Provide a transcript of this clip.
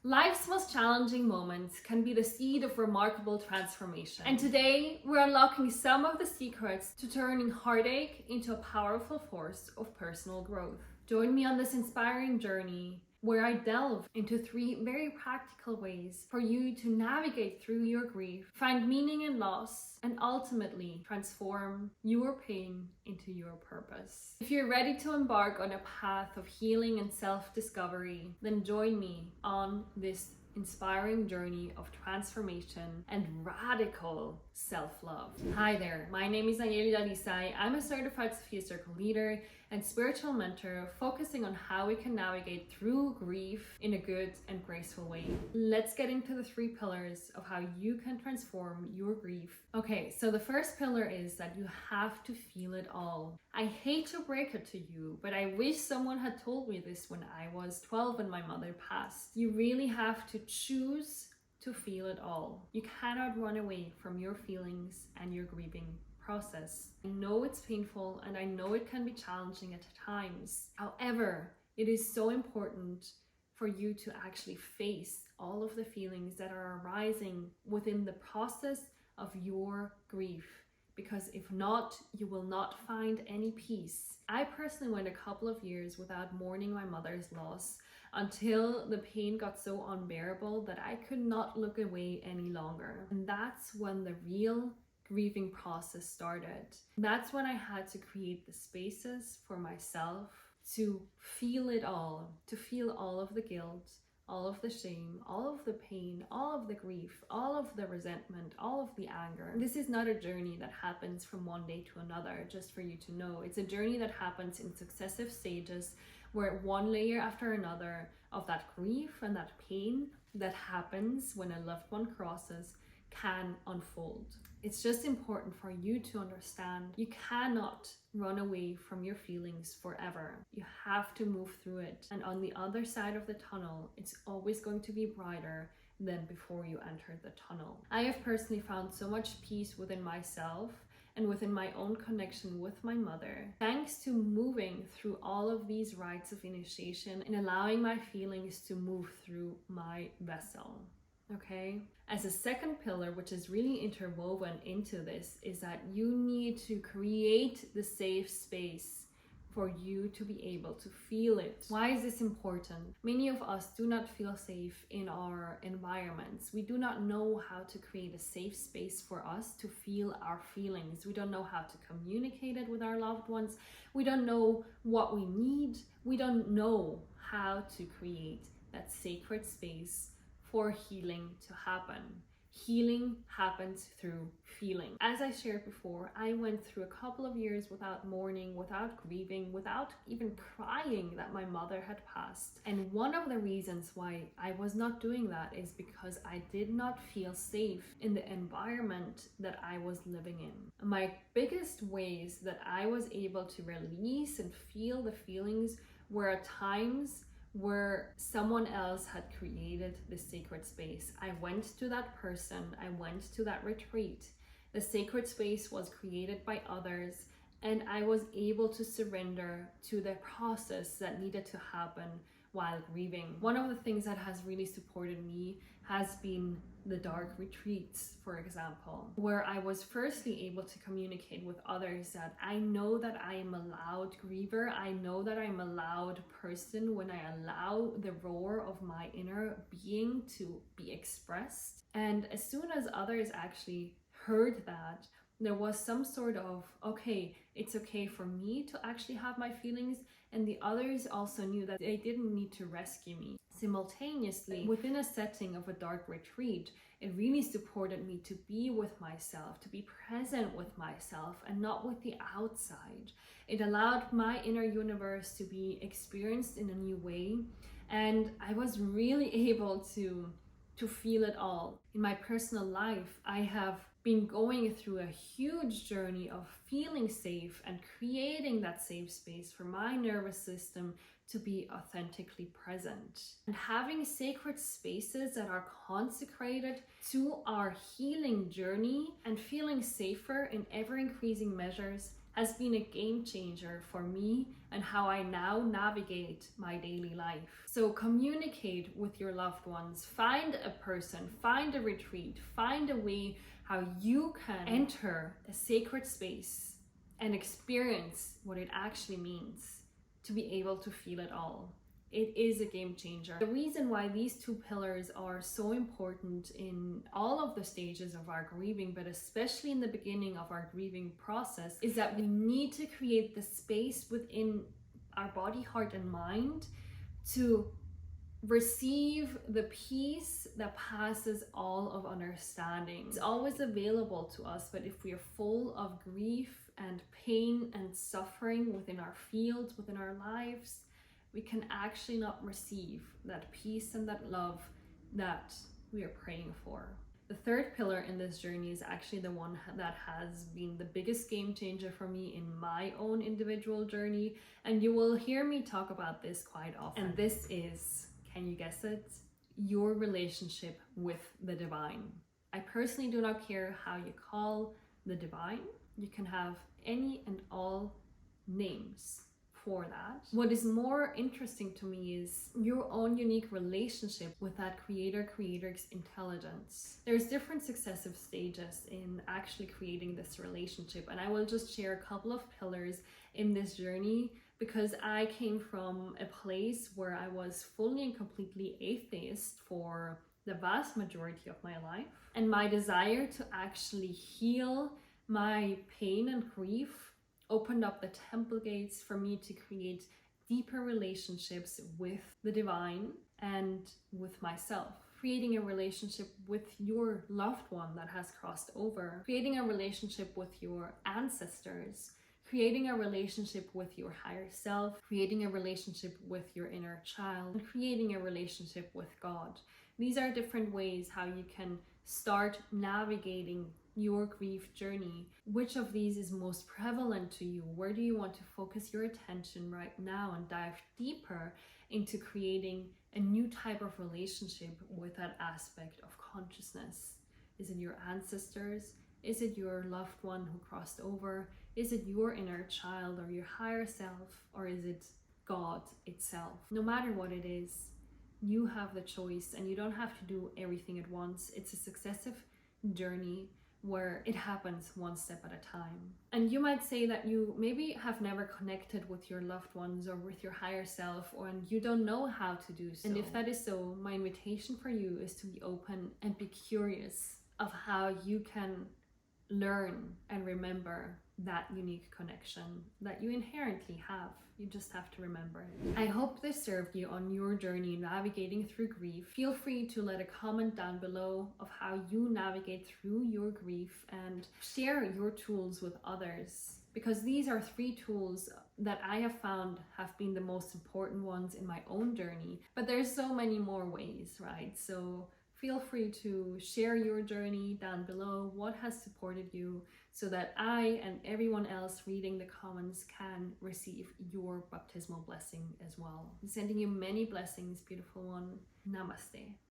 Life's most challenging moments can be the seed of remarkable transformation. And today, we're unlocking some of the secrets to turning heartache into a powerful force of personal growth. Join me on this inspiring journey where I delve into 3 very practical ways for you to navigate through your grief, find meaning in loss, and ultimately transform your pain into your purpose. If you're ready to embark on a path of healing and self-discovery, then join me on this inspiring journey of transformation and radical self-love. Hi there, my name is Nayeli Dalisay. I'm a certified Sophia Circle leader and spiritual mentor focusing on how we can navigate through grief in a good and graceful way. Let's get into the 3 pillars of how you can transform your grief. Okay, so the first pillar is that you have to feel it all. I hate to break it to you, but I wish someone had told me this when I was 12 and my mother passed. You really have to choose to feel it all. You cannot run away from your feelings and your grieving process. I know it's painful and I know it can be challenging at times. However, it is so important for you to actually face all of the feelings that are arising within the process of your grief. Because if not, you will not find any peace. I personally went a couple of years without mourning my mother's loss until the pain got so unbearable that I could not look away any longer. And that's when the real grieving process started. That's when I had to create the spaces for myself to feel it all, to feel all of the guilt, all of the shame, all of the pain, all of the grief, all of the resentment, all of the anger. This is not a journey that happens from one day to another, just for you to know. It's a journey that happens in successive stages where one layer after another of that grief and that pain that happens when a loved one crosses can unfold. It's just important for you to understand you cannot run away from your feelings forever. You have to move through it. And on the other side of the tunnel, it's always going to be brighter than before you entered the tunnel. I have personally found so much peace within myself and within my own connection with my mother, thanks to moving through all of these rites of initiation and allowing my feelings to move through my vessel. Okay, as a second pillar, which is really interwoven into this, is that you need to create the safe space for you to be able to feel it. Why is this important? Many of us do not feel safe in our environments. We do not know how to create a safe space for us to feel our feelings. We don't know how to communicate it with our loved ones. We don't know what we need. We don't know how to create that sacred space for healing to happen. Healing happens through feeling. As I shared before, I went through a couple of years without mourning, without grieving, without even crying that my mother had passed. And one of the reasons why I was not doing that is because I did not feel safe in the environment that I was living in. My biggest ways that I was able to release and feel the feelings were at times where someone else had created the sacred space. I went to that person, I went to that retreat. The sacred space was created by others, and I was able to surrender to the process that needed to happen while grieving. One of the things that has really supported me has been the dark retreats, for example, where I was firstly able to communicate with others that I know that I am a loud griever. I know that I'm a loud person when I allow the roar of my inner being to be expressed. And as soon as others actually heard that, there was some sort of, okay, it's okay for me to actually have my feelings, and the others also knew that they didn't need to rescue me. Simultaneously, within a setting of a dark retreat, it really supported me to be with myself, to be present with myself and not with the outside. It allowed my inner universe to be experienced in a new way, and I was really able to feel it all. In my personal life, I have been going through a huge journey of feeling safe and creating that safe space for my nervous system to be authentically present. And having sacred spaces that are consecrated to our healing journey and feeling safer in ever increasing measures has been a game changer for me and how I now navigate my daily life. So communicate with your loved ones, find a person, find a retreat, find a way how you can enter a sacred space and experience what it actually means to be able to feel it all. It is a game changer. The reason why these two pillars are so important in all of the stages of our grieving, but especially in the beginning of our grieving process, is that we need to create the space within our body, heart, and mind to receive the peace that passes all of understanding. It's always available to us, but if we are full of grief and pain and suffering within our fields, within our lives, we can actually not receive that peace and that love that we are praying for. The third pillar in this journey is actually the one that has been the biggest game changer for me in my own individual journey, and you will hear me talk about this quite often. And this is, can you guess it? Your relationship with the divine. I personally do not care how you call the divine. You can have any and all names for that. What is more interesting to me is your own unique relationship with that creator's intelligence. There's different successive stages in actually creating this relationship, and I will just share a couple of pillars in this journey because I came from a place where I was fully and completely atheist for the vast majority of my life, and my desire to actually heal my pain and grief opened up the temple gates for me to create deeper relationships with the divine and with myself. Creating a relationship with your loved one that has crossed over, creating a relationship with your ancestors, creating a relationship with your higher self, creating a relationship with your inner child, and creating a relationship with God. These are different ways how you can start navigating your grief journey. Which of these is most prevalent to you? Where do you want to focus your attention right now and dive deeper into creating a new type of relationship with that aspect of consciousness? Is it your ancestors? Is it your loved one who crossed over? Is it your inner child or your higher self? Or is it God itself? No matter what it is, you have the choice, and you don't have to do everything at once. It's a successive journey where it happens one step at a time. And you might say that you maybe have never connected with your loved ones or with your higher self, and you don't know how to do so. And if that is so, my invitation for you is to be open and be curious of how you can learn and remember that unique connection that you inherently have. You just have to remember it. I hope this served you on your journey navigating through grief. Feel free to let a comment down below of how you navigate through your grief and share your tools with others, because these are 3 tools that I have found have been the most important ones in my own journey. But there's so many more ways, right? So feel free to share your journey down below, what has supported you, so that I and everyone else reading the comments can receive your baptismal blessing as well. I'm sending you many blessings, beautiful one. Namaste.